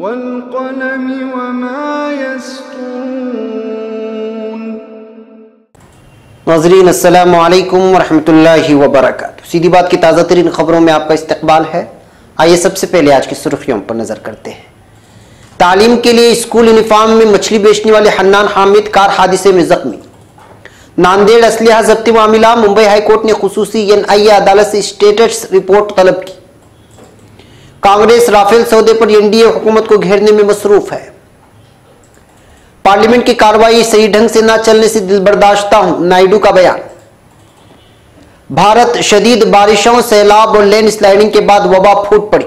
वल्क़लमि वमा यस्तून। नाज़रीन अस्सलामु अलैकुम वरहमतुल्लाहि वबरकातुहू। सीधी बात की ताज़ा तरीन खबरों में आपका इस्तकबाल है। आइए सबसे पहले आज की सुर्खियों पर नजर करते हैं। तालीम के लिए स्कूल यूनिफॉर्म में मछली बेचने वाले हन्नान हामिद कार हादसे में जख्मी। नांदेड़ असलिहा जब्ती मामला, मुंबई हाईकोर्ट ने खुसूसी NIA अदालत से स्टेटस रिपोर्ट तलब की। कांग्रेस राफेल सौदे पर NDA हुकूमत को घेरने में मसरूफ है। पार्लियामेंट की कार्रवाई सही ढंग से न चलने से दिल बर्दाश्ता हूं, नायडू का बयान। भारत शदीद बारिशों, सैलाब और लैंड स्लाइडिंग के बाद वबा फूट पड़ी।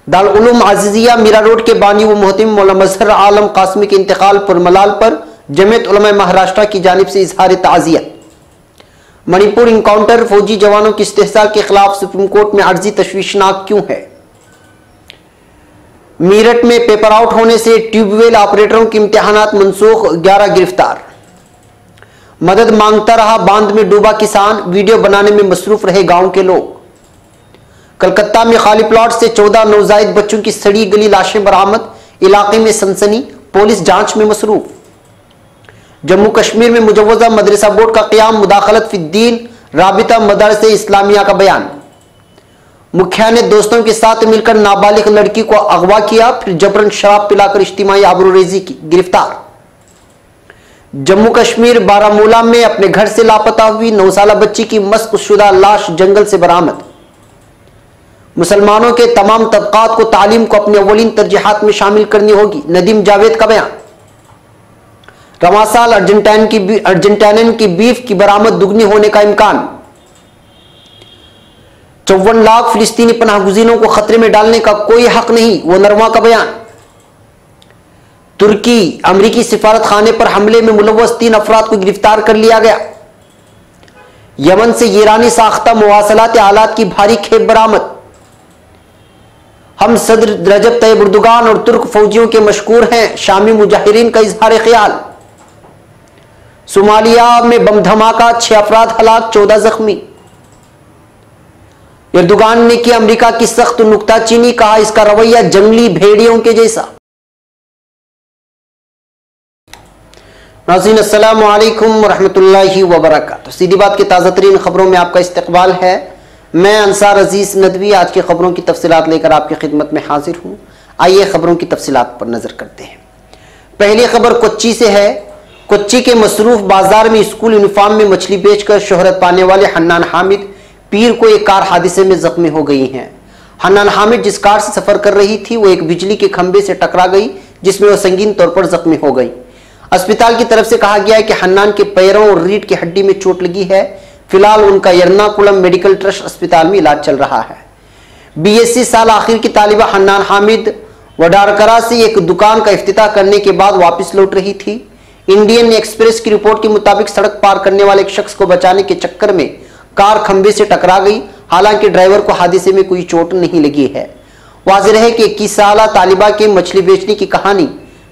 दारुल उलूम अज़ीज़िया मीरा रोड के बानी व मोहतमिम मौलाना मज़हर आलम कासमी के इंतकाल पर मलाल पर जमीयत उलमा महाराष्ट्र की जानिब से इजहार ताज़ियत। मणिपुर इनकाउंटर, फौजी जवानों की इस्तेहसाल के खिलाफ सुप्रीम कोर्ट में अर्जी तशवीशनाक क्यों है। मीरठ में पेपर आउट होने से ट्यूबवेल ऑपरेटरों के इम्तिहानात मनसूख, 11 गिरफ्तार। मदद मांगता रहा बांध में डूबा किसान, वीडियो बनाने में मसरूफ रहे गांव के लोग। कलकत्ता में खाली प्लॉट से 14 नवजायद बच्चों की सड़ी गली लाशें बरामद, इलाके में सनसनी, पुलिस जांच में मसरूफ। जम्मू कश्मीर में मुजव्वजा मदरसा बोर्ड का क़याम, मुदाखलत फिद्दीन, राबिता मदरसे इस्लामिया का बयान। मुखिया ने दोस्तों के साथ मिलकर नाबालिग लड़की को अगवा किया, फिर जबरन शराब पिलाकर इज्तिमाई आबरूरेजी की, गिरफ्तार। जम्मू कश्मीर बारामूला में अपने घर से लापता हुई 9 साला बच्ची की मस्कशुदा लाश जंगल से बरामद। मुसलमानों के तमाम तबकात को तालीम को अपने अव्वलीन तरजीहात में शामिल करनी होगी, नदीम जावेद का बयान। रवां साल अर्जेंटाइन की बीफ की बरामद दुगनी होने का इम्कान। 54 लाख फिलिस्तीनी पनाहगुज़ीनों को खतरे में डालने का कोई हक नहीं, वो नरवा का बयान। तुर्की अमरीकी सिफारत खाने पर हमले में मुलव्वस 3 अफराद को गिरफ्तार कर लिया गया। यमन से ईरानी साख्ता मुवासलात आलात की भारी खेप बरामद। हम सदर रजब तैयब एर्दोगान और तुर्क फौजियों के मशकूर हैं, शामी मुजाहिरीन का इजहार ख्याल। सोमालिया में बम धमाका, 6 अफराद हलाक, 14 जख्मी। एर्दोगान ने की अमेरिका की सख्त नुक्ताचीनी, कहा इसका रवैया जंगली भेड़ियों के जैसा। नाज़रीन अस्सलामु अलैकुम वरहमतुल्लाहि वबरकातुहू। सीधी बात की ताज़ा तरीन खबरों में आपका इस्तकबाल है। मैं अंसार अजीज नदवी आज की खबरों की तफसीलात लेकर आपकी खिदमत में हाजिर हूं। आइए खबरों की तफसीलात पर नजर करते हैं। पहली खबर कोच्चि से है। कोच्चि के मसरूफ बाजार में स्कूल यूनिफॉर्म में मछली बेचकर शोहरत पाने वाले हन्नान हामिद पीर को एक कार हादसे में जख्मी हो गई हैं। हन्नान हामिद जिस कार से सफर कर रही थी वो एक बिजली के खंभे से टकरा गई, जिसमें वह संगीन तौर पर जख्मी हो गई। अस्पताल की तरफ से कहा गया है कि हन्नान के पैरों और रीढ़ की हड्डी में चोट लगी है। फिलहाल उनका एर्नाकुलम मेडिकल ट्रस्ट अस्पताल में इलाज चल रहा है। BSc साल आखिर की तालिबा हन्नान हामिद वडारकरा से एक दुकान का इफ्तिताह करने के बाद वापस लौट रही थी। इंडियन एक्सप्रेस की रिपोर्ट के मुताबिक सड़क पार करने वाले एक शख्स को बचाने के चक्कर में कार खंबे से टकरा गई। हालांकि ड्राइवर को हादसे में कोई चोट नहीं लगी है। वाज़ेह है कि 21 साला तालिबा के मछली बेचने की कहानी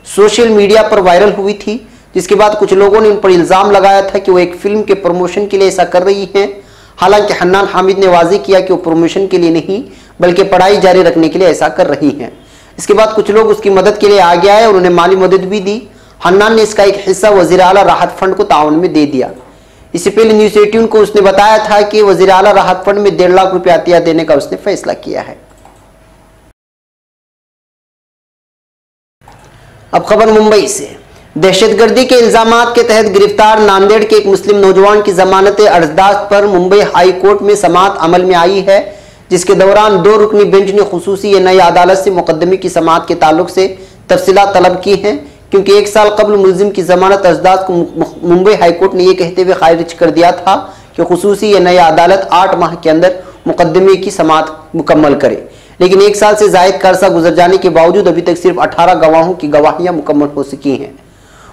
सोशल मीडिया पर वायरल हुई थी, जिसके बाद कुछ लोगों ने उन पर इल्जाम लगाया था कि वो एक फिल्म के प्रमोशन के लिए ऐसा कर रही हैं। हालांकि हन्नान हामिद ने वाज़ेह किया कि वो प्रमोशन के लिए नहीं बल्कि पढ़ाई जारी रखने के लिए ऐसा कर रही हैं। इसके बाद कुछ लोग उसकी मदद के लिए आगे आए और उन्हें माली मदद भी दी। हन्नान ने इसका एक हिस्सा वज़ीर आला राहत फंड को ताउन में दे दिया। इससे पहले न्यूज़ 18 को उसने बताया था कि वज़ीर आला राहत फंड में 1.5 लाख रुपये अतिया देने का उसने फैसला किया है। अब खबर मुंबई से। दहशतगर्दी के इल्जामात के तहत गिरफ्तार नांदेड़ के एक मुस्लिम नौजवान की जमानत अर्जदाश्त पर मुंबई हाई कोर्ट में समाअत अमल में आई है, जिसके दौरान 2 रुकनी बेंच ने खुसूसी नई अदालत से मुकदमे की समाअत के ताल्लुक से तफसीलात तलब की हैं, क्योंकि 1 साल कबल मुलजिम की जमानत अर्जदाश्त को मुंबई हाई कोर्ट ने यह कहते हुए खारिज कर दिया था कि खुसूसी नई अदालत 8 माह के अंदर मुकदमे की समाअत मुकम्मल करे। लेकिन 1 साल से जायद का अरसा गुजर जाने के बावजूद अभी तक सिर्फ 18 गवाहों की गवाहियां मुकम्मल हो सकी हैं।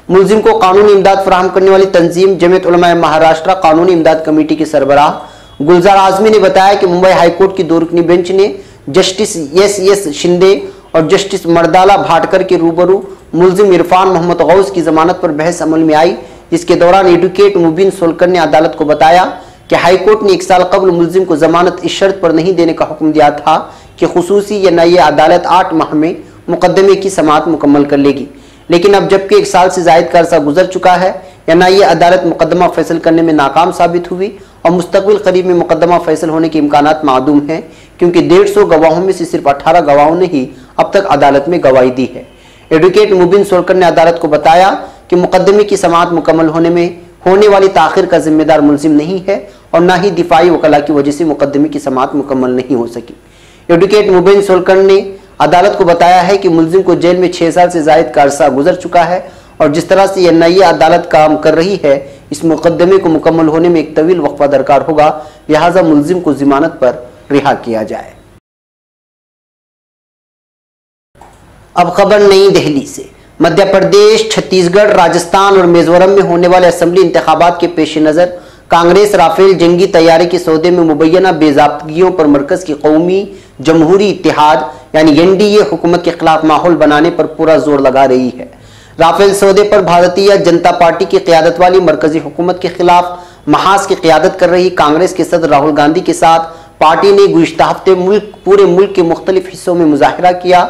मुलजिम को कानूनी इमदाद फराहम करने वाली तंजीम जमीयत उलमा महाराष्ट्र कानूनी इमदाद कमेटी के सरबराह गुलजार आजमी ने बताया कि मुंबई हाईकोर्ट की 2 रुकनी बेंच ने जस्टिस एस शिंदे और जस्टिस मर्दाला भाटकर के रूबरू मुलजिम इरफान मोहम्मद गौस की जमानत पर बहस अमल में आई, जिसके दौरान एडवोकेट मुबीन सोलकर ने अदालत को बताया कि हाईकोर्ट ने 1 साल कबल मुलजिम को जमानत इस शर्त पर नहीं देने का हुक्म दिया था कि खुसूसी या नई अदालत 8 माह में मुकदमे की समाअत मुकम्मल कर लेगी। लेकिन अब जबकि 1 साल से ज़ायद का अरसा गुजर चुका है, एनआईए अदालत मुकदमा फैसल करने में नाकाम साबित हुई और मुस्तकबिल करीब में मुकदमा फैसल होने के इम्कानात मादूम हैं, क्योंकि 150 गवाहों में से सिर्फ 18 गवाहों ने ही अब तक अदालत में गवाही दी है। एडवोकेट मुबिन सोलकर ने अदालत को बताया कि मुकदमे की समाअत मुकम्मल होने वाली ताखिर का जिम्मेदार मुलजिम नहीं है और न ही दिफाई वकला की वजह से मुकदमे की समाअत मुकम्मल नहीं हो सकी। एडवोकेट मुबिन सोलकर ने अदालत को बताया है कि मुलजिम को जेल में 6 साल से ज़ायद का अरसा गुजर चुका है और जिस तरह से एनआईए अदालत काम कर रही है, इस मुकदमे को मुकम्मल होने में एक तवील वक्फा दरकार होगा, लिहाजा मुलजिम को जमानत पर रिहा किया जाए। अब खबर नई दिल्ली से। मध्य प्रदेश, छत्तीसगढ़, राजस्थान और मिजोरम में होने वाले असेंबली इंतखाबात के पेश नज़र कांग्रेस राफेल जंगी तैयारी के सौदे में मुबैना बेज़ाब्तगियों पर मरकज की कौमी जमहूरी इत्तेहाद यानी एनडीए हुकूमत के खिलाफ माहौल बनाने पर पूरा जोर लगा रही है। राफेल सौदे पर भारतीय जनता पार्टी की क़यादत वाली मरकजी हुकूमत के खिलाफ महाज की क़यादत कर रही कांग्रेस के सदर राहुल गांधी के साथ पार्टी ने गुज़िश्ता हफ्ते पूरे मुल्क के मुख्तलिफ हिस्सों में मुजाहिरा किया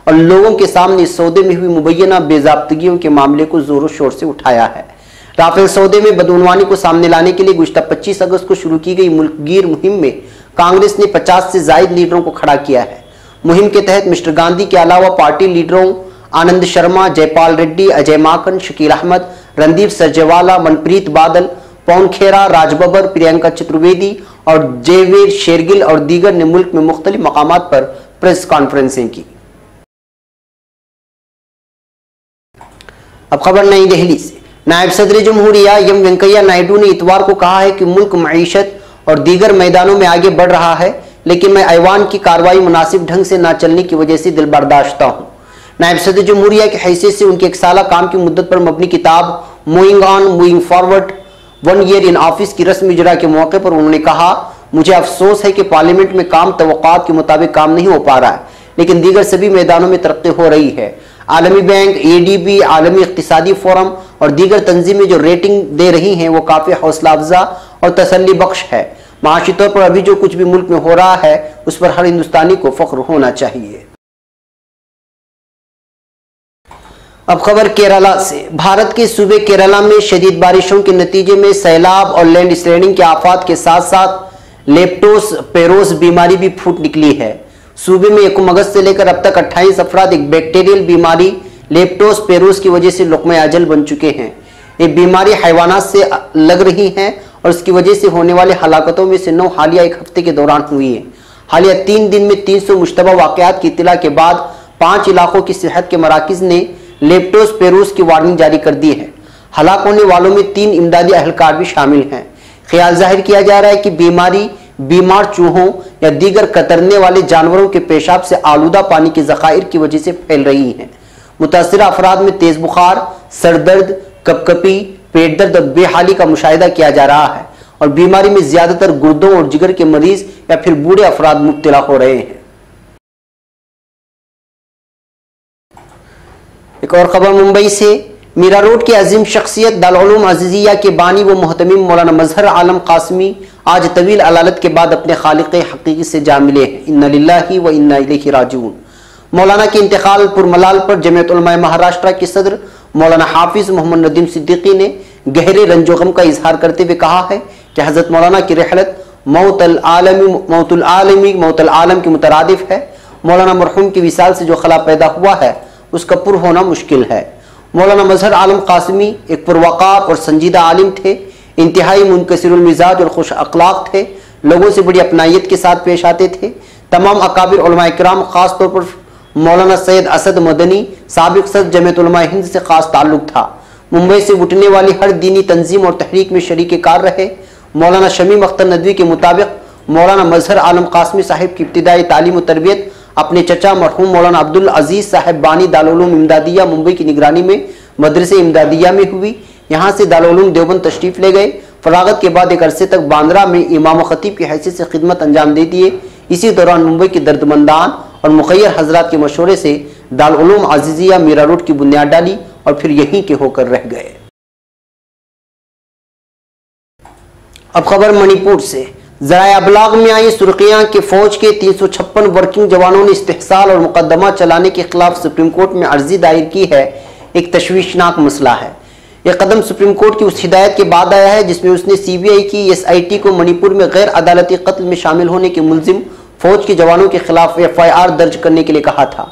और लोगों के सामने इस सौदे में हुई मुबैना बेज़ाब्तगियों के मामले को जोरों शोर से उठाया है। राफेल सौदे में बदउनवानी को सामने लाने के लिए गुज़िश्ता 25 अगस्त को शुरू की गई मुल्कगीर मुहिम में कांग्रेस ने 50 से ज़ायद लीडरों को खड़ा किया है। मुहिम के तहत मिस्टर गांधी के अलावा पार्टी लीडरों आनंद शर्मा, जयपाल रेड्डी, अजय माकन, शकील अहमद, रणदीप सरजेवाला, मनप्रीत बादल, पवन खेरा, राजबब्बर, प्रियंका चतुर्वेदी और जयवीर शेरगिल और दीगर ने मुल्क में मुख्तलिफ मकामात पर प्रेस कॉन्फ्रेंसें की। अब खबर नई दिल्ली से। नायब सदर जमहूरिया एम वेंकैया नायडू ने इतवार को कहा है कि मुल्क मईशत और दीगर मैदानों में आगे बढ़ रहा है, लेकिन मैं ऐवान की कार्रवाई मुनासिब ढंग से न चलने की वजह से दिल बर्दाश्ता हूँ। नायब सदर जमहूरिया की हैसियत से उनके 1 साला काम की मुद्दत पर मबनी किताब moving on moving forward 1 year in office की रस्मी इजरा के मौके पर उन्होंने कहा, मुझे अफसोस है कि पार्लियामेंट में काम तवक्कात के मुताबिक काम नहीं हो पा रहा है, लेकिन दीगर सभी मैदानों में तरक्की हो रही है। आलमी बैंक, एडीबी, आलमी इक्तिसादी फोरम और दीगर तंजीमें जो रेटिंग दे रही हैं वो काफ़ी हौसला अफजा और तसल्ली बख्श है। माशी तौर पर अभी जो कुछ भी मुल्क में हो रहा है उस पर हर हिंदुस्तानी को फख्र होना चाहिए। अब खबर केरला से। भारत के सूबे केरला में शदीद बारिशों के नतीजे में सैलाब और लैंड स्लाइडिंग के आफात के साथ साथ लेप्टोस्पिरोसिस बीमारी भी फूट निकली है। सूबे में 1 अगस्त से लेकर अब तक 28 अफराद एक बैक्टीरियल बीमारी लेप्टोस्पिरोसिस की वजह से लुक़्मा अजल बन चुके हैं। ये बीमारी हैवानात से लग रही है और इसकी वजह से होने वाले हलाकतों में से 9 हालिया 1 हफ्ते के दौरान हुई है। हालिया 3 दिन में 300 मुश्तबा वाक़यात की इत्तला के बाद 5 इलाकों की सेहत के मराकिज़ ने लेप्टोस्पिरोसिस की वार्निंग जारी कर दी है। हलाक होने वालों में 3 इमदादी अहलकार भी शामिल हैं। ख्याल जाहिर किया जा रहा है कि बीमारी बीमार चूहों या दीगर कतरने वाले जानवरों के पेशाब से आलूदा पानी के ज़खायर की वजह से फैल रही हैं। मुतासिरा अफराद में तेज बुखार, सरदर्द, कपकपी, पेट दर्द और बेहाली का मुशाहिदा किया जा रहा है और बीमारी में ज्यादातर गुर्दों और जिगर के मरीज या फिर बूढ़े अफराद मुब्तला हो रहे हैं। एक और खबर मुंबई से। मीरा रोड की अजीम शख्सियत दारुल अज़ीज़िया के बानी व मोहतमीम मौलाना मजहर आलम कासमी आज तवील अलालत के बाद अपने खालिक़ हकीकी से जा मिले हैं। इन्ना लिल्लाहि व इन्ना इलैहि राजिऊन। मौलाना के इंतकाल पुरमलाल पर जमीयत उलमा महाराष्ट्र के सदर मौलाना हाफिज मोहम्मद नदीम सिद्दीकी ने गहरे रंजो गम का इजहार करते हुए कहा है कि हज़रत मौलाना की रहलत मौतुल आलम की मुतरादिफ है। मौलाना मरहूम की विसाल से जो खला पैदा हुआ है उसका पुर होना मुश्किल है। मौलाना मजहर आलम कासमी एक पुरवकार और संजीदा आलिम थे, इंतहाई मुनकसिरुल मिजाज और खुश अखलाक थे, लोगों से बड़ी अपनायत के साथ पेश आते थे। तमाम अकाबिर उलमा इकराम खास तौर पर मौलाना सैयद असद मदनी साबिक सदर जमीयत उलमा हिंद से खास ताल्लुक था। मुंबई से उठने वाली हर दीनी तंजीम और तहरीक में शरीक कार रहे। मौलाना शमीम अख्तर नदवी के मुताबिक मौलाना मजहर आलम कासमी साहिब की इब्तिदाई तालीम और तरबियत अपने चचा मरहूम मौलाना अब्दुल अजीज साहब बानी दारुल उलूम इमदादिया मुंबई की निगरानी में मदरसे इमदादिया में हुई। यहाँ से दारुल उलूम देवबंद तशरीफ ले गए। फरागत के बाद एक अरसे तक बांद्रा में इमाम खतीब की हैसियत से खिदमत अंजाम दे दिए। इसी दौरान मुंबई के दर्दमंदान और मुखैर हजरात के मशवरे से दारुल उलूम अज़ीज़िया मीरा रोड की बुनियाद डाली और फिर यहीं के होकर रह गए। अब खबर मणिपुर से। ज़राए अबलाग में आई सुर्खियां कि फौज के 356 वर्किंग जवानों ने इस्तेहसाल और मुकदमा चलाने के खिलाफ सुप्रीम कोर्ट में अर्जी दायर की है। एक तशवीशनाक मसला है। यह कदम सुप्रीम कोर्ट की उस हिदायत के बाद आया है जिसमें उसने सीबीआई की एसआईटी को मणिपुर में गैर अदालती कत्ल में शामिल होने के मुलजिम फौज के जवानों के खिलाफ एफआईआर दर्ज करने के लिए कहा था।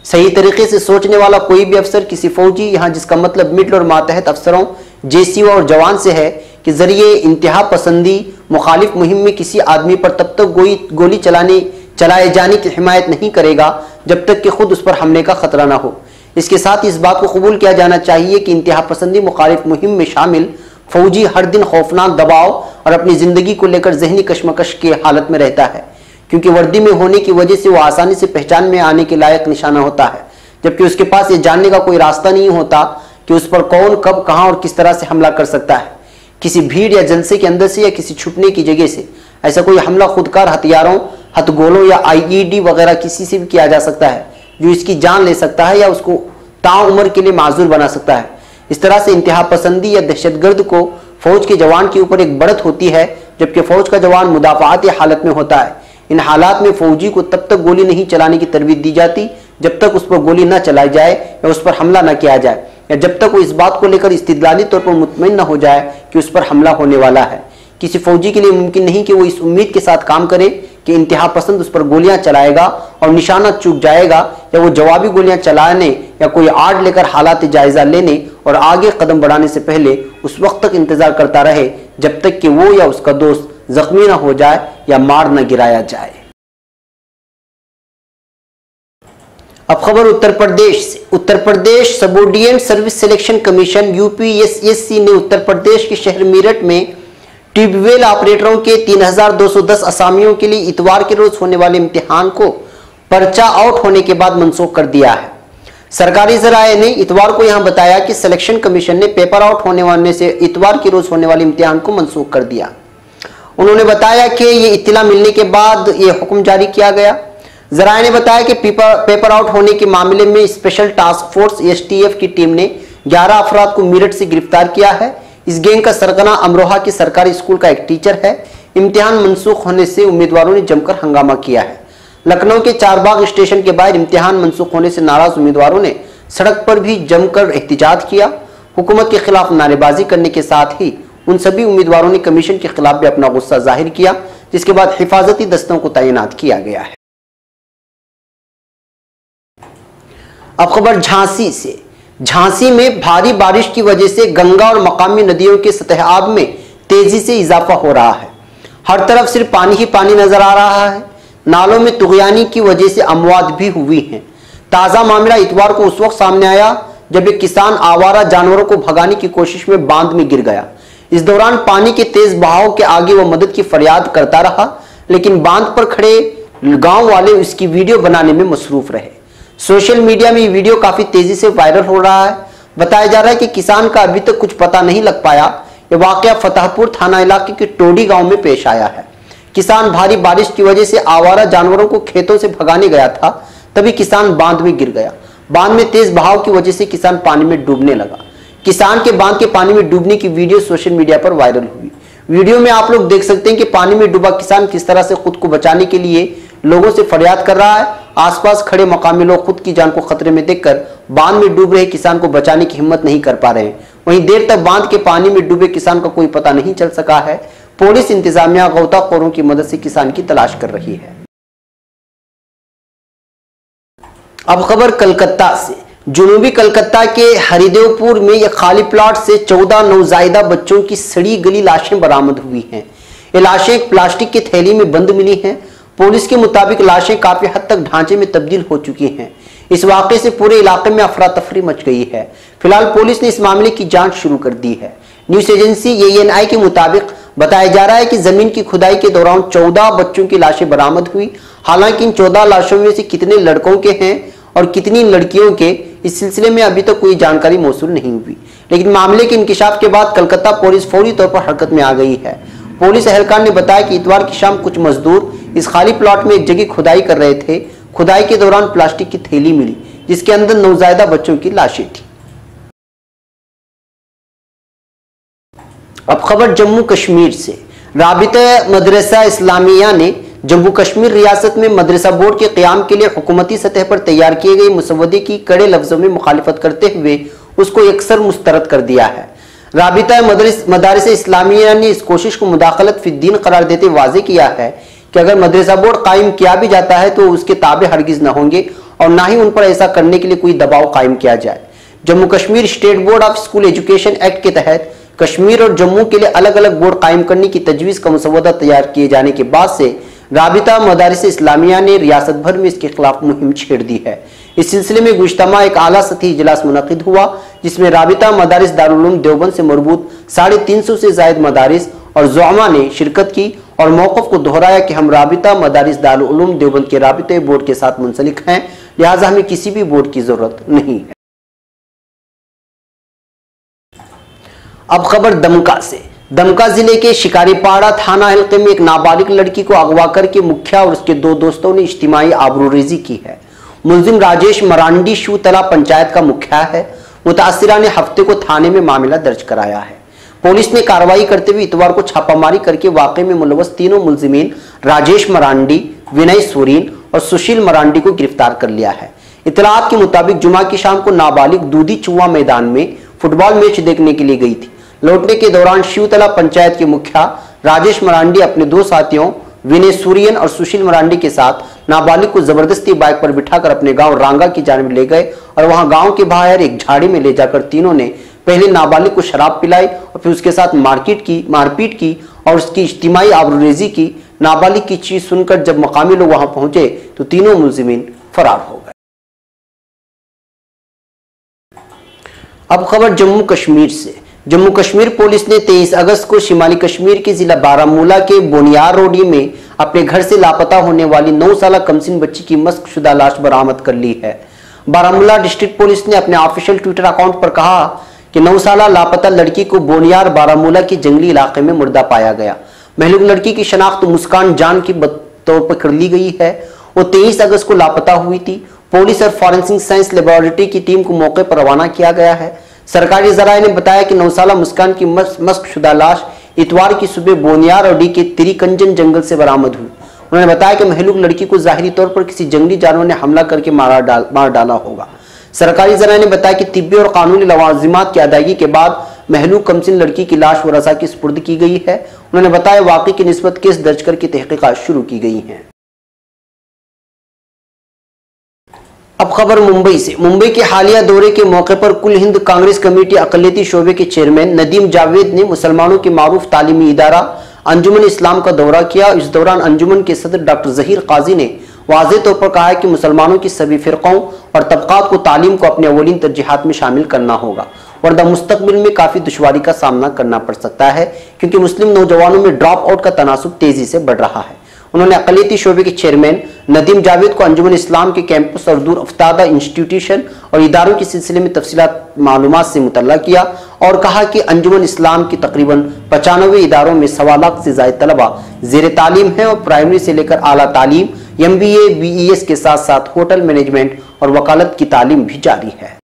सही तरीके से सोचने वाला कोई भी अफसर, किसी फौजी, यहाँ जिसका मतलब मिडल और मातहत अफसरों, जेसीओ और जवान से है, कि जरिए इंतहा पसंदी मुखालिफ मुहिम में किसी आदमी पर तब तक गोली चलाए जाने की हिमायत नहीं करेगा जब तक कि खुद उस पर हमले का खतरा ना हो। इसके साथ इस बात को कबूल किया जाना चाहिए कि इंतहा पसंदी मुखालिफ मुहिम में शामिल फौजी हर दिन खौफनाक दबाव और अपनी जिंदगी को लेकर जहनी कशमकश की हालत में रहता है, क्योंकि वर्दी में होने की वजह से वो आसानी से पहचान में आने के लायक निशाना होता है, जबकि उसके पास ये जानने का कोई रास्ता नहीं होता कि उस पर कौन, कब, कहां और किस तरह से हमला कर सकता है। किसी भीड़ या जलसे के अंदर से या किसी छुपने की जगह से ऐसा कोई हमला खुदकार हथियारों, हथगोलों या आईईडी वगैरह किसी से भी किया जा सकता है जो इसकी जान ले सकता है या उसको ताउम्र के लिए माजूर बना सकता है। इस तरह से इंतहा पसंदी या दहशतगर्द को फौज के जवान के ऊपर एक बढ़त होती है, जबकि फौज का जवान मुदाफाती हालत में होता है। इन हालात में फौजी को तब तक गोली नहीं चलाने की तरबीत दी जाती जब तक उस पर गोली न चलाई जाए या उस पर हमला न किया जाए, या जब तक वो इस बात को लेकर इस्तिदलाली तौर पर मुतमईन न हो जाए कि उस पर हमला होने वाला है। किसी फौजी के लिए मुमकिन नहीं कि वो इस उम्मीद के साथ काम करे कि इंतहा पसंद उस पर गोलियां चलाएगा और निशाना चूक जाएगा, या वो जवाबी गोलियां चलाने या कोई आड़ लेकर हालात जायजा लेने और आगे कदम बढ़ाने से पहले उस वक्त तक इंतजार करता रहे जब तक कि वो या उसका दोस्त जख्मी न हो जाए या मार न गिराया जाए। अब खबर उत्तर प्रदेश से। Uttar Pradesh subordinate service selection commission UPSSC ने उत्तर प्रदेश के शहर मेरठ में ट्यूबवेल ऑपरेटरों के 3210 असामियों के लिए इतवार के रोज होने वाले इम्तिहान को पर्चा आउट होने के बाद मनसूख कर दिया है। सरकारी जराये ने इतवार को यहां बताया कि सिलेक्शन कमीशन ने पेपर आउट होने वाले से इतवार के रोज होने वाले इम्तिहान को मनसूख कर दिया। उन्होंने बताया कि ये इत्तला मिलने के बाद ये हुक्म जारी किया गया। जराये ने बताया कि पेपर आउट होने के मामले में स्पेशल टास्क फोर्स एसटीएफ की टीम ने 11 अफराद को मेरठ से गिरफ्तार किया है। इस गैंग का सरगना अमरोहा के सरकारी स्कूल का एक टीचर है। इम्तिहान मनसूख होने से उम्मीदवारों ने जमकर हंगामा किया है। लखनऊ के चारबाग स्टेशन के बाहर इम्तिहान मनसूख होने से नाराज उम्मीदवारों ने सड़क पर भी जमकर एहतिजाज किया। हुकूमत के खिलाफ नारेबाजी करने के साथ ही उन सभी उम्मीदवारों ने कमीशन के खिलाफ भी अपना गुस्सा जाहिर किया, जिसके बाद हिफाजती दस्तों को तैनात किया गया है। अब खबर झांसी से। झांसी में भारी बारिश की वजह से गंगा और मकामी नदियों के सतह आब में तेजी से इजाफा हो रहा है। हर तरफ सिर्फ पानी ही पानी नजर आ रहा है। नालों में तुगयानी की वजह से अमवात भी हुई हैं। ताजा मामला इतवार को उस वक्त सामने आया जब एक किसान आवारा जानवरों को भगाने की कोशिश में बांध में गिर गया। इस दौरान पानी के तेज बहाव के आगे वो मदद की फरियाद करता रहा, लेकिन बांध पर खड़े गांव वाले उसकी वीडियो बनाने में मसरूफ रहे। सोशल मीडिया में ये वीडियो काफी तेजी से वायरल हो रहा है। बताया जा रहा है कि किसान का अभी तक कुछ पता नहीं लग पाया। यह वाकया फतेहपुर थाना इलाके के टोडी गांव में पेश आया है। किसान भारी बारिश की वजह से आवारा जानवरों को खेतों से भगाने गया था, तभी किसान बांध में गिर गया। बांध में तेज बहाव की वजह से किसान पानी में डूबने लगा। किसान के बांध के पानी में डूबने की वीडियो सोशल मीडिया पर वायरल हुई। वीडियो में आप लोग देख सकते हैं कि पानी में डूबा किसान किस तरह से खुद को बचाने के लिए लोगों से फरियाद कर रहा है। आसपास खड़े मकामी लोग खुद की जान को खतरे में देखकर बांध में डूब रहे किसान को बचाने की हिम्मत नहीं कर पा रहे हैं। वहीं देर तक बांध के पानी में डूबे किसान का कोई पता नहीं चल सका है। पुलिस इंतजामिया गोताखोरों की मदद से किसान की तलाश कर रही है। अब खबर कलकत्ता से। जुनूबी कलकत्ता के हरिदेवपुर में एक खाली प्लॉट से 14 नवजायदा बच्चों की सड़ी गली लाशें बरामद हुई हैं। ये लाशें एक प्लास्टिक की थैली में बंद मिली हैं। पुलिस के मुताबिक लाशें काफी हद तक ढांचे में तब्दील हो चुकी हैं। इस वाकये से पूरे इलाके में अफरा तफरी मच गई है। फिलहाल पुलिस ने इस मामले की जांच शुरू कर दी है। न्यूज एजेंसी ANI के मुताबिक बताया जा रहा है कि जमीन की खुदाई के दौरान 14 बच्चों की लाशें बरामद हुई। हालांकि इन 14 लाशों में से कितने लड़कों के हैं और कितनी लड़कियों के, इस सिलसिले में अभी तक कोई जानकारी मौसूल नहीं हुई। लेकिन मामले के इंकिशाफ के बाद कलकत्ता पुलिस फौरी तौर पर हरकत में आ गई है। पुलिस एहलकार ने बताया कि इतवार की शाम कुछ मजदूर इस खाली प्लॉट में एक जगह खुदाई कर रहे थे। खुदाई के दौरान प्लास्टिक की थैली मिली जिसके अंदर नवजायदा बच्चों की लाशें थी। अब खबर जम्मू कश्मीर से। राबिता मदरसा इस्लामिया ने जम्मू कश्मीर रियासत में मदरसा बोर्ड के क़याम के लिए हुकूमती सतह पर तैयार किए गए मुसवदे की कड़े लफ्जों में मुखालिफत करते हुए उसको यकसर मुस्तरद कर दिया है। राबिता मदारिस इस्लामिया ने इस कोशिश को मुदाखलत फिद्दीन करार देते वाजे किया है कि अगर मदरसा बोर्ड कायम किया भी जाता है तो उसके ताबे हरगिज न होंगे और ना ही उन पर ऐसा करने के लिए कोई दबाव कायम किया जाए। Jammu Kashmir state board of school education act के तहत कश्मीर और जम्मू के लिए अलग अलग बोर्ड कायम करने की तजवीज का मुसवदा तैयार किए जाने के बाद से राबिता मदारिस इस्लामिया ने रियासत भर में इसके खिलाफ मुहिम छेड़ दी है। इस सिलसिले में गुज़्तमा एक आला सतही इजलास मुनक़िद हुआ जिसमें राबिता मदारिस दारुल उलूम देवबंद से मरबूत 350 से ज़ायद मदारिस और ज़ुअमा ने शिरकत की और मौक़िफ़ को दोहराया कि हम राबिता मदारिस दारुल उलूम देवबंद के राबिते बोर्ड के साथ मुंसलिक हैं, लिहाजा हमें किसी भी बोर्ड की ज़रूरत नहीं है। अब खबर दमका से। दमका जिले के शिकारीपाड़ा थाना हल्के में एक नाबालिग लड़की को अगवा करके मुखिया और उसके 2 दोस्तों ने इज्तिमाई आबरूरेजी की है। मुलजिम राजेश मरांडी शूतला पंचायत का मुखिया है। मुतासिरा ने हफ्ते को थाने में मामला दर्ज कराया है। पुलिस ने कार्रवाई करते हुए इतवार को छापामारी करके वाकये में मुलव्वस तीनों मुलजिमीन राजेश मरांडी, विनय सोरीन और सुशील मरांडी को गिरफ्तार कर लिया है। इतलात के मुताबिक जुमा की शाम को नाबालिग दूधी चुआ मैदान में फुटबॉल मैच देखने के लिए गई थी। लौटने के दौरान शिवतला पंचायत के मुखिया राजेश मरांडी अपने 2 साथियों विनय सूरियन और सुशील मरांडी के साथ नाबालिग को जबरदस्ती बाइक पर बिठाकर अपने गांव रांगा की जानिब ले गए और वहां गांव के बाहर एक झाड़ी में ले जाकर तीनों ने पहले नाबालिग को शराब पिलाई और फिर उसके साथ मारपीट की और उसकी इज्तिमाई आबरूरेजी की। नाबालिग की चीज सुनकर जब मकामी लोग वहां पहुंचे तो तीनों मुलजिमीन फरार हो गए। अब खबर जम्मू कश्मीर से। जम्मू कश्मीर पुलिस ने 23 अगस्त को शिमाली कश्मीर के जिला बारामूला के बोनियार रोडी में अपने घर से लापता होने वाली 9 साला कमसिन बच्ची की मस्कशुदा लाश बरामद कर ली है। बारामूला डिस्ट्रिक्ट पुलिस ने अपने ऑफिशियल ट्विटर अकाउंट पर कहा कि 9 साला लापता लड़की को बोनियार बारामूला के जंगली इलाके में मुर्दा पाया गया। महलूक लड़की की शनाख्त मुस्कान जान के तौर पर कर ली गई है। वो 23 अगस्त को लापता हुई थी। पुलिस और फॉरेंसिक साइंस लेबोरेटरी की टीम को मौके पर रवाना किया गया है। सरकारी जराये ने बताया कि 9 साला मुस्कान की मस्कशुदा लाश इतवार की सुबह बोनियार और डी के तिरिकंजन जंगल से बरामद हुई। उन्होंने बताया कि महलूक लड़की को जाहिरी तौर पर किसी जंगली जानवर ने हमला करके मार डाला होगा। सरकारी जराये ने बताया कि तिब्बी और कानूनी लवाजिमात की अदायगी के बाद महलूक कमसिन लड़की की लाश वरसा की सुपुर्द की गई है। उन्होंने बताया वाक़ई की निस्बत केस दर्ज करके तहकीकात शुरू की गई हैं। अब खबर मुंबई से। मुंबई के हालिया दौरे के मौके पर कुल हिंद कांग्रेस कमेटी अक़लियती शोबे के चेयरमैन नदीम जावेद ने मुसलमानों के मारूफ तालीमी इदारा अंजुमन इस्लाम का दौरा किया। इस दौरान अंजुमन के सदर डॉक्टर ज़हीर काजी ने वाज़े तौर पर कहा है कि मुसलमानों की सभी फ़िरक़ों और तबक़ात को तालीम को अपने अवलीन तरजीहात में शामिल करना होगा, वरना मुस्तक़बिल में काफ़ी दुश्वारी का सामना करना पड़ सकता है क्योंकि मुस्लिम नौजवानों में ड्रॉप आउट का तनासुब तेज़ी से बढ़ रहा है। उन्होंने अक़लियती शोबे के चेयरमैन नदीम जावेद को अंजुमन इस्लाम के कैंपस और दूर अफ्तादा इंस्टीट्यूशन और इदारों के सिलसिले में तफसीलात मालूमात से मुतल्ला किया और कहा कि अंजुमन इस्लाम की तकरीबन 95 इदारों में 1.25 लाख से ज़ायद तलबा ज़ेर तालीम हैं और प्राइमरी से लेकर आला तालीम, MBA, BES के साथ साथ होटल मैनेजमेंट और वकालत की तालीम भी जारी है।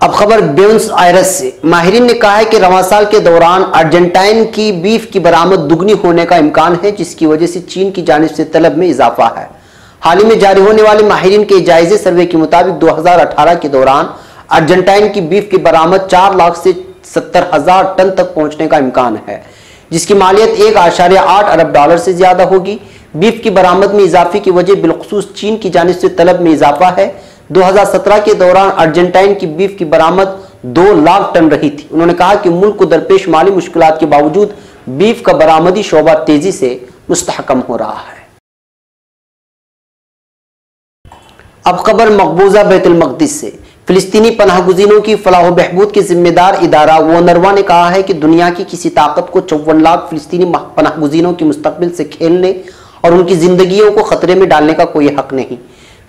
अब खबर ब्यूनस आयरस से। माहिरीन ने कहा है कि रवां साल के दौरान अर्जेंटाइन की बीफ की बरामद दुगनी होने का इम्कान है, जिसकी वजह से चीन की जानिब से तलब में इजाफा है। हाल ही में जारी होने वाले माहिरीन के जायजे सर्वे के मुताबिक 2018 के दौरान अर्जेंटाइन की बीफ की बरामद 4 लाख से 70,000 टन तक पहुंचने का इम्कान है, जिसकी मालियत 1.8 अरब डॉलर से ज्यादा होगी। बीफ की बरामद में इजाफे की वजह बिलखुसूस चीन की जानिब से तलब में इजाफा है। 2017 के दौरान अर्जेंटाइन की बीफ की बरामद 2 लाख टन रही थी। उन्होंने कहा कि मुल्क को दरपेश माली मुश्किलात के बावजूद बीफ का बरामदी शोबा तेजी से मुस्तहकम हो रहा है। अब खबर मकबूजा बैतुल मक़दिस से। फिलिस्तीनी पनाहगुज़ीनों की फलाह बहबूद के जिम्मेदार इदारा वोनरवा ने कहा है कि दुनिया की किसी ताकत को 54 लाख फिलिस्तीनी पनाहगुज़ीनों के मुस्तकबिल से खेलने और उनकी जिंदगियों को खतरे में डालने का कोई हक नहीं।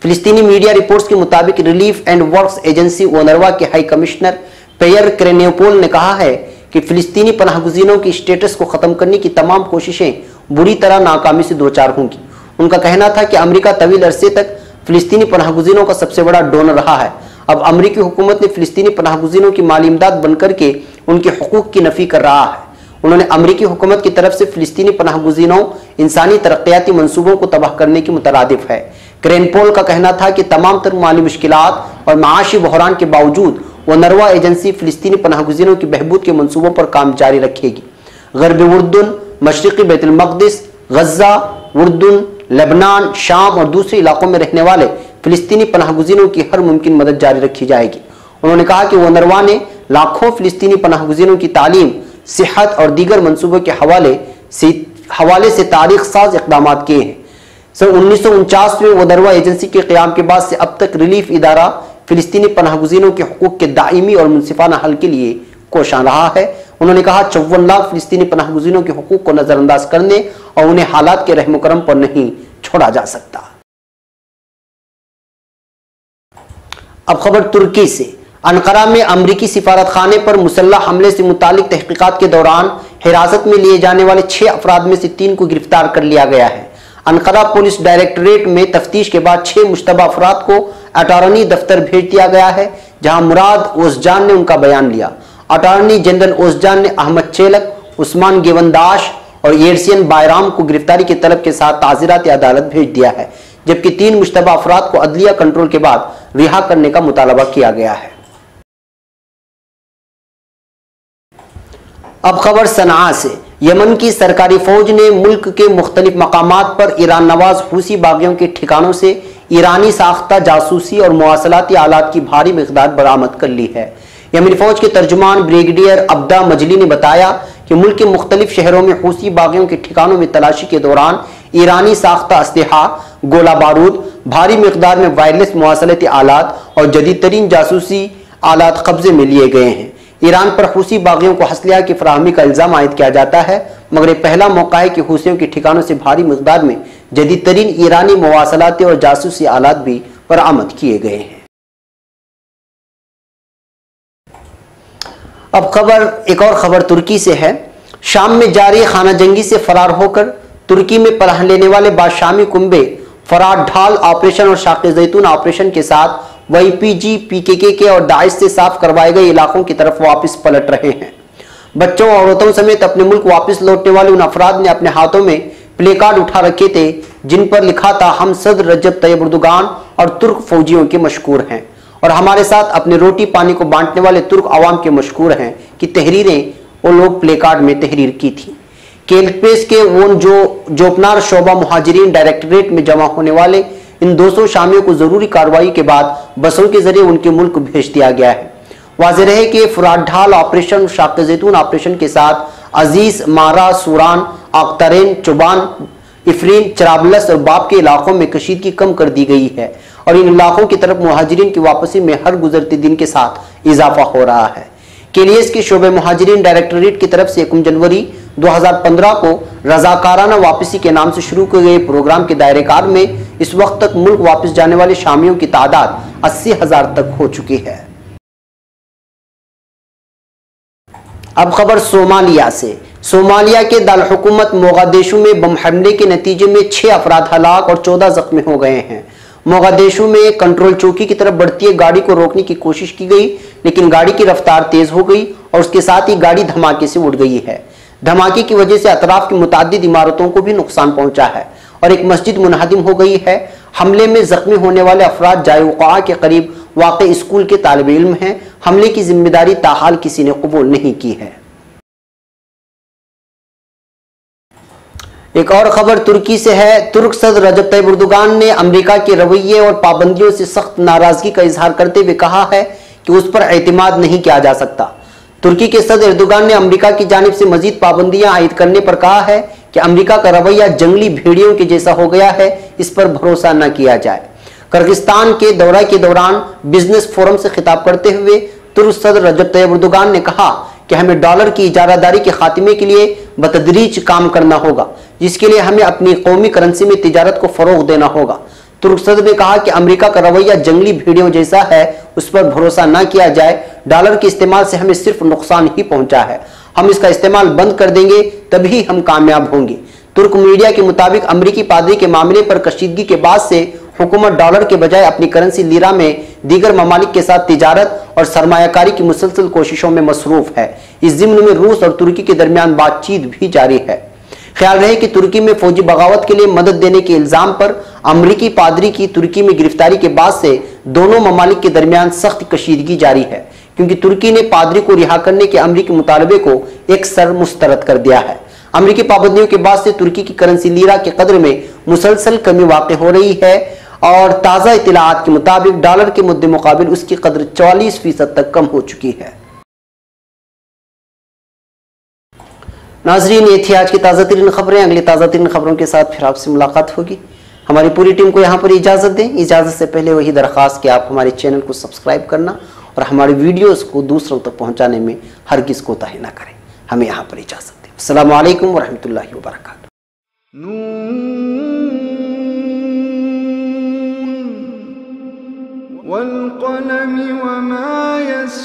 फिलिस्तीनी मीडिया रिपोर्ट्स के मुताबिक रिलीफ एंड वर्क्स एजेंसी ओनरवा के हाई कमिश्नर पेयर क्रेनेपोल ने कहा है कि फिलिस्तीनी पनाहगुज़ीनों के स्टेटस को खत्म करने की तमाम कोशिशें बुरी तरह नाकामी से दो चार होंगी। उनका कहना था कि अमेरिका तवील अरसे तक फिलिस्तीनी पनाहगुज़ीनों का सबसे बड़ा डोनर रहा है। अब अमेरिकी हुकूमत ने फिलिस्तीनी पनाहगुज़ीनों की माली इमदाद बनकर के उनके हुकूक की नफी कर रहा है। उन्होंने अमरीकी हुकूमत की तरफ से फिलिस्तीनी पनाहगुज़ीनों इंसानी तरक्याती मंसूबों को तबाह करने की मुतरादिफ है। क्रेनपोल का कहना था कि तमाम तर माली मुश्किलात और माशी बहरान के बावजूद वनरवा एजेंसी फिलिस्तीनी पनाहगुज़ीनों की बहबूद के मंसूबों पर काम जारी रखेगी। गरबी उर्दून, मशरक़ी बैतुल मक़दिस, गज़ा, उर्दून, लेबनान, शाम और दूसरे इलाकों में रहने वाले फिलिस्तीनी पनाहगुज़ीनों की हर मुमकिन मदद जारी रखी जाएगी। उन्होंने कहा कि वनरवा ने लाखों फिलिस्तीनी पनाहगुज़ीनों की तालीम, सेहत और दीगर मंसूबों के हवाले से तारीख साज इक़दाम किए हैं। सन 1949 में वनरवा एजेंसी के क़याम के बाद से अब तक रिलीफ इदारा फिलिस्तीनी पनाहगुज़ीनों के हुकूक के दायमी और मुनसिफाना हल के लिए कोशां रहा है। उन्होंने कहा 54 लाख फिलिस्तीनी पनाहगुज़ीनों के हुकूक को नजरअंदाज करने और उन्हें हालात के रहम करम पर नहीं छोड़ा जा सकता। अब खबर तुर्की से। अनकरा में अमरीकी सिफारत खाने पर मुसल्लह हमले से मुतालिक तहकीकात के दौरान हिरासत में लिए जाने वाले 6 अफराद में से 3 को गिरफ्तार कर लिया गया है। अनकरा पुलिस डायरेक्टरेट में तफ्तीश के बाद 6 मुश्तबा अफराद को अटॉर्नी दफ्तर भेज दिया गया है, जहां मुराद ओसजान ने उनका बयान लिया। अटॉर्नी जनरल ओसजान ने अहमद चेलक, उस्मान गेवंदाश और येरसियन बायराम को गिरफ्तारी के तलब के साथ ताज़ीरात अदालत भेज दिया है, जबकि 3 मुश्तबा अफराद को अदलिया कंट्रोल के बाद रिहा करने का मुतालबा किया गया है। अब खबर सनआ से। यमन की सरकारी फौज ने मुल्क के मुख्तलिफ मकामात पर ईरान नवाज हूसी बागियों के ठिकानों से ईरानी साख्ता जासूसी और मुवासलाती आलात की भारी मिकदार बरामद कर ली है। यमनी फौज के तर्जुमान ब्रिगेडियर अब्दा मजली ने बताया कि मुल्क के मुख्तलिफ शहरों में हूसी बागियों के ठिकानों में तलाशी के दौरान ईरानी साख्ता असलहा, गोला बारूद, भारी मिकदार में वायरलेस मुवासलाती आलात और जदीद तरीन जासूसी आलात कब्जे में लिए गए हैं। ईरान पर हूसी बागियों को हसलिया की फराहमी का इल्जाम आयद किया जाता है, मगर यह पहला मौका है कि हूसियों के ठिकानों से भारी मिकदार में जदीद तरीन ईरानी मुवासलाती और जासूसी आलात भी बरामद किए गए हैं। अब एक और खबर तुर्की से है। शाम में जारी खाना जंगी से फरार होकर तुर्की में पनाह लेने वाले बादशामी कुंबे फरार ढाल ऑपरेशन और शाक़े ज़ैतून ऑपरेशन के साथ YPG, PKK के और दाइश से साफ करवाए गए इलाकों की तरफ वापस पलट रहे हैं। बच्चों और औरतों समेत अपने मुल्क वापस लौटने वाले उन अफराद ने अपने हाथों में प्ले कार्ड उठा रखे थे, जिन पर लिखा था, हम सदर रजब तैयब एर्दोगान और तुर्क फौजियों के मशकूर हैं और हमारे साथ अपने रोटी पानी को बांटने वाले तुर्क अवाम के मशकूर हैं कि तहरीरें वो लोग प्ले कार्ड में तहरीर की थी। केल्पेस के वो जोपनार शोबा मुहाजिरीन डायरेक्टरेट में जमा होने वाले इन 200 शामियों को जरूरी कार्रवाई के बाद बसों के जरिए उनके मुल्क भेज दिया गया है। वाज़ेह रहे कि फरार ढाल ऑपरेशन, शाक़े ज़ैतून ऑपरेशन के साथ अजीज, मारा, सूरान, आक्तरेन, चुबान, इफरीन, चराबलस और बाप के इलाकों में कशीदगी कम कर दी गई है और इन इलाकों की तरफ मुहाजिरीन की वापसी में हर गुजरते दिन के साथ इजाफा हो रहा है। केलियस के शोबे मुहाजिरीन डायरेक्टरेट की तरफ से 1 जनवरी 2015 को रजाकाराना वापसी के नाम से शुरू किए गए प्रोग्राम के दायरेकार में इस वक्त तक मुल्क वापस जाने वाले शामियों की तादाद 80,000 तक हो चुकी है। अब खबर सोमालिया से। सोमालिया के दारहुकूमत मोगादिशु में बम हमले के नतीजे में 6 अफराद हलाक और 14 जख्मी हो गए हैं। मोगादिशु में कंट्रोल चौकी की तरफ बढ़ती गाड़ी को रोकने की कोशिश की गई, लेकिन गाड़ी की रफ्तार तेज हो गई और उसके साथ ही गाड़ी धमाके से उड़ गई है। धमाके की वजह से अतराफ की मुताद्दिद इमारतों को भी नुकसान पहुंचा है और एक मस्जिद मुनहदिम हो गई है। हमले में जख्मी होने वाले अफराद जायवक़ा के करीब वाक़े स्कूल के तालिब इल्म हैं। हमले की जिम्मेदारी ताहाल किसी ने कबूल नहीं की है। एक और खबर तुर्की से है। तुर्क सदर रजब तैयब एर्दोगान ने अमेरिका के रवैये और पाबंदियों से सख्त नाराजगी का इजहार करते हुए कहा है कि उस पर एतमाद नहीं किया जा सकता। तुर्की के सदर एर्दोगान ने अमेरिका की जानिब से मजीद पाबंदियां आयद करने पर कहा है कि अमेरिका का रवैया जंगली भेड़ियों के जैसा हो गया है, इस पर भरोसा न किया जाए। किर्गिस्तान के दौरे के दौरान बिजनेस फोरम से खिताब करते हुए तुर्क सदर रजब तैयब एर्दोगान ने कहा कि हमें डॉलर की इजारादारी के खात्मे के लिए बतदरीज काम करना होगा, जिसके लिए हमें अपनी कौमी करेंसी में तिजारत को फरोग देना होगा। तुर्क सदर ने कहा कि अमेरिका का रवैया जंगली भेड़ियों जैसा है, उस पर भरोसा न किया जाए। डॉलर के इस्तेमाल से हमें सिर्फ नुकसान ही पहुंचा है, हम इसका इस्तेमाल बंद कर देंगे तभी हम कामयाब होंगे। तुर्क मीडिया के मुताबिक अमेरिकी पादरी के मामले पर कशीदगी के बाद से हुकूमत डॉलर के बजाय अपनी करेंसी लीरा में दीगर ममालिक के साथ तिजारत और सरमायाकारी की मुसलसल कोशिशों में मसरूफ है। इस ज़िम्न में रूस और तुर्की के दरमियान बातचीत भी जारी है। ख्याल रहे कि तुर्की में फौजी बगावत के लिए मदद देने के इल्जाम पर अमरीकी पादरी की तुर्की में गिरफ्तारी के बाद से दोनों ममालिक के दरमियान सख्त कशीदगी जारी है, क्योंकि तुर्की ने पादरी को रिहा करने के अमरीकी मुतालबे को एक सर मुस्तरद कर दिया है। अमरीकी पाबंदियों के बाद से तुर्की की करेंसी लीरा के कदर में मुसलसल कमी वाक़ हो रही है और ताज़ा इत्तलाआत के मुताबिक डॉलर के मुद्दे मुकाबिल उसकी कदर 44% तक कम हो चुकी है। नाजरीन, ये थी आज की ताज़ा तरीन खबरें। अगली ताज़ा तरीन खबरों के साथ फिर आपसे मुलाकात होगी। हमारी पूरी टीम को यहाँ पर इजाज़त दें। इजाज़त से पहले वही दरख्वास्त कि आप हमारे चैनल को सब्सक्राइब करना और हमारे वीडियोस को दूसरों तक पहुँचाने में हरगिज़ कोताही न करें। हमें यहाँ पर इजाज़त दें। अस्सलामु अलैकुम वरहमतुल्लाहि वबरकातुहू। वल क़लमि वमा यस्तुरून।